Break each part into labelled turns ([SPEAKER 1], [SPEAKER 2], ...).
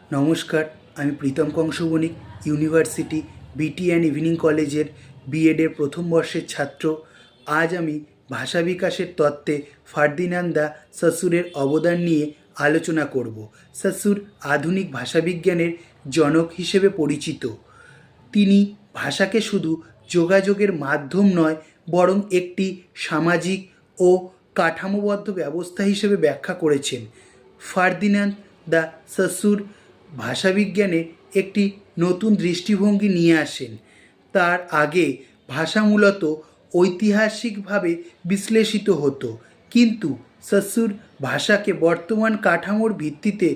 [SPEAKER 1] নমস্কার, আমি প্রীতম কংসবণিক ইউনিভার্সিটি বিটি অ্যান্ড ইভিনিং কলেজের বিএডের প্রথম বর্ষের ছাত্র। আজ আমি ভাষা বিকাশের তত্ত্বে ফার্দিনান্দ দা সসুরের অবদান নিয়ে আলোচনা করব। সসুর আধুনিক ভাষাবিজ্ঞানের জনক হিসেবে পরিচিত। তিনি ভাষাকে শুধু যোগাযোগের মাধ্যম নয়, বরং একটি সামাজিক ও কাঠামোবদ্ধ ব্যবস্থা হিসেবে ব্যাখ্যা করেছেন। ফার্দিনান্দ দা সসুর ভাষাবিজ্ঞানে একটি নতুন দৃষ্টিভঙ্গি নিয়ে আসেন। তার আগে ভাষা মূলত ঐতিহাসিকভাবে বিশ্লেষিত হতো, কিন্তু সসুর ভাষাকে বর্তমান কাঠামোর ভিত্তিতে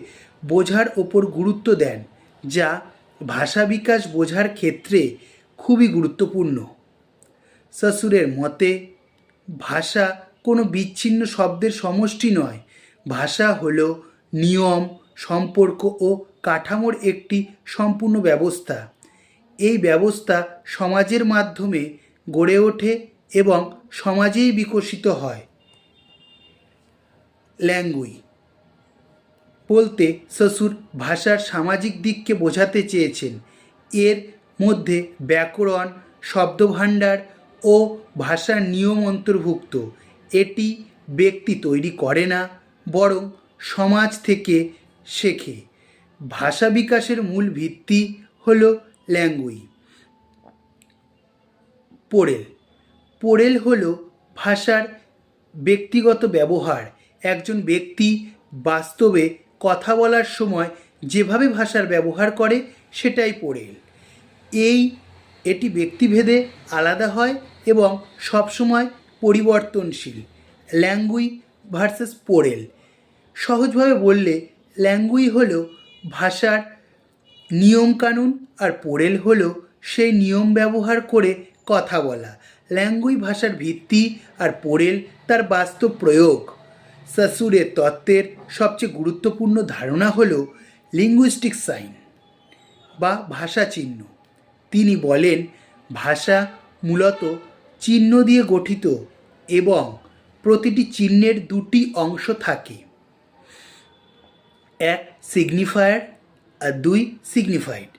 [SPEAKER 1] বোঝার ওপর গুরুত্ব দেন, যা ভাষা বিকাশ বোঝার ক্ষেত্রে খুবই গুরুত্বপূর্ণ। সসুরের মতে ভাষা কোনো বিচ্ছিন্ন শব্দের সমষ্টি নয়। ভাষা হলো নিয়ম, সম্পর্ক ও কাঠামোর একটি সম্পূর্ণ ব্যবস্থা। এই ব্যবস্থা সমাজের মাধ্যমে গড়ে ওঠে এবং সমাজেই বিকশিত হয়। ল্যাঙ্গুই বলতে সসুর ভাষার সামাজিক দিককে বোঝাতে চেয়েছেন। এর মধ্যে ব্যাকরণ, শব্দভাণ্ডার ও ভাষার নিয়ম অন্তর্ভুক্ত। এটি ব্যক্তি তৈরি করে না, বরং সমাজ থেকে শেখে। ভাষা বিকাশের মূল ভিত্তি হল ল্যাঙ্গুই। পোড়েল পোড়েল হল ভাষার ব্যক্তিগত ব্যবহার। একজন ব্যক্তি বাস্তবে কথা বলার সময় যেভাবে ভাষার ব্যবহার করে সেটাই পোড়েল। এটি ব্যক্তিভেদে আলাদা হয় এবং সবসময় পরিবর্তনশীল। ল্যাঙ্গুই ভার্সেস পোড়েল। সহজভাবে বললে ল্যাঙ্গুই হলো ভাষার নিয়মকানুন, আর পোড়েল হলো সেই নিয়ম ব্যবহার করে কথা বলা। ল্যাঙ্গুই ভাষার ভিত্তি আর পোড়েল তার বাস্তব প্রয়োগ। সসুরের তত্ত্বের সবচেয়ে গুরুত্বপূর্ণ ধারণা হলো লিঙ্গুইস্টিক সাইন বা ভাষা চিহ্ন। তিনি বলেন ভাষা মূলত চিহ্ন দিয়ে গঠিত এবং প্রতিটি চিহ্নের দুটি অংশ থাকে, এক সিগনিফায়ার আর দুই সিগনিফাইড।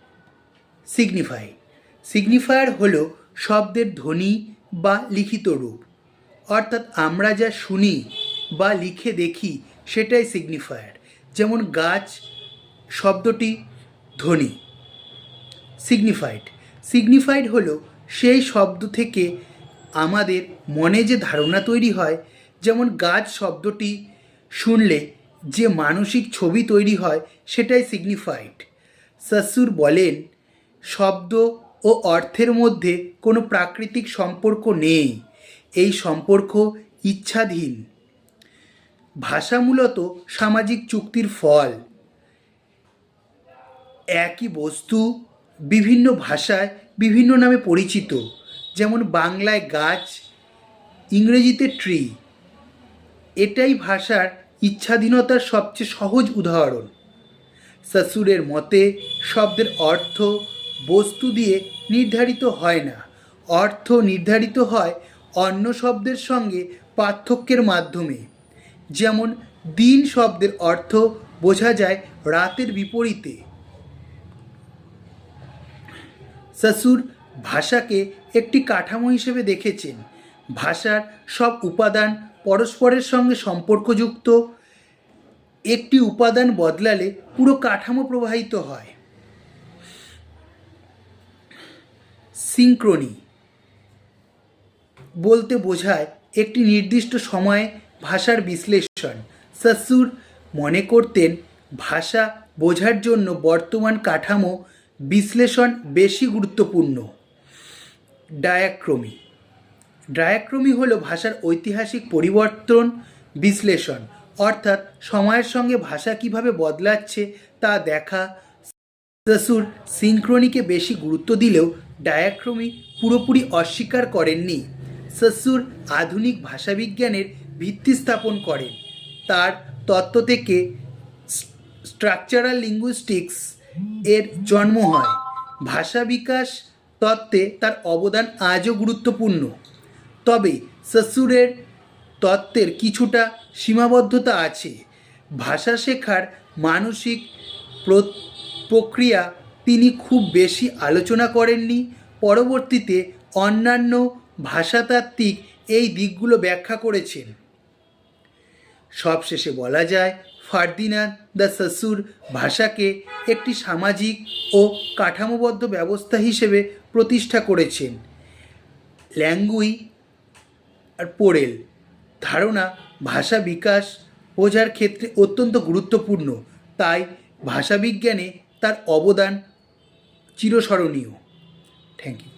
[SPEAKER 1] সিগনিফায়ার হলো শব্দের ধ্বনি বা লিখিত রূপ, অর্থাৎ আমরা যা শুনি বা লিখে দেখি সেটাই সিগনিফায়ার। যেমন গাছ শব্দটি ধ্বনি। সিগনিফাইড হলো সেই শব্দ থেকে আমাদের মনে যে ধারণা তৈরি হয়। যেমন গাছ শব্দটি শুনলে যে মানসিক ছবি তৈরি হয় সেটাই সিগনিফাইড। সসুর বলেন শব্দ ও অর্থের মধ্যে কোনো প্রাকৃতিক সম্পর্ক নেই, এই সম্পর্ক ইচ্ছাধীন। ভাষা মূলত সামাজিক চুক্তির ফল। একই বস্তু বিভিন্ন ভাষায় বিভিন্ন নামে পরিচিত। যেমন বাংলায় গাছ, ইংরেজিতে ট্রি। এটাই ভাষার ইচ্ছাধীনতার সবচেয়ে সহজ উদাহরণ। সসুরের মতে শব্দের অর্থ বস্তু দিয়ে নির্ধারিত হয় না, অর্থ নির্ধারিত হয় অন্য শব্দের সঙ্গে পার্থক্যের মাধ্যমে। যেমন দিন শব্দের অর্থ বোঝা যায় রাতের বিপরীতে। সসুর ভাষাকে একটি কাঠামো হিসেবে দেখেছেন। ভাষার সব উপাদান পরস্পরের সঙ্গে সম্পর্কযুক্ত। একটি উপাদান বদলালে পুরো কাঠামো প্রভাবিত হয়। সিনক্রনি বলতে বোঝায় একটি নির্দিষ্ট সময়ে ভাষার বিশ্লেষণ। সসুর মনে করতেন ভাষা বোঝার জন্য বর্তমান কাঠামো বিশ্লেষণ বেশি গুরুত্বপূর্ণ। ডায়াক্রমি হলো ভাষার ঐতিহাসিক পরিবর্তন বিশ্লেষণ, অর্থাৎ সময়ের সঙ্গে ভাষা কিভাবে বদলাচ্ছে তা দেখা। সসুর সিনক্রনিকে বেশি গুরুত্ব দিলেও ডায়াক্রমি পুরোপুরি অস্বীকার করেননি। সসুর আধুনিক ভাষাবিজ্ঞানের ভিত্তি স্থাপন করেন। তার তত্ত্ব থেকে স্ট্রাকচারাল লিঙ্গুইস্টিক্স এর জন্ম হয়। ভাষা বিকাশ তত্ত্বে তার অবদান আজও গুরুত্বপূর্ণ। তবে সসুরের তত্ত্বের কিছুটা সীমাবদ্ধতা আছে। ভাষা শেখার মানসিক প্রক্রিয়া তিনি খুব বেশি আলোচনা করেননি। পরবর্তীতে অন্যান্য ভাষাতাত্ত্বিক এই দিকগুলো ব্যাখ্যা করেছেন। সবশেষে বলা যায় ফার্দিনান্দ দ্য সসুর ভাষাকে একটি সামাজিক ও কাঠামোবদ্ধ ব্যবস্থা হিসেবে প্রতিষ্ঠা করেছেন। ল্যাঙ্গুই আর পোরেল ধারণা ভাষা বিকাশ বোঝার ক্ষেত্রে অত্যন্ত গুরুত্বপূর্ণ, তাই ভাষাবিজ্ঞানে তার অবদান চিরস্মরণীয়। Thank you.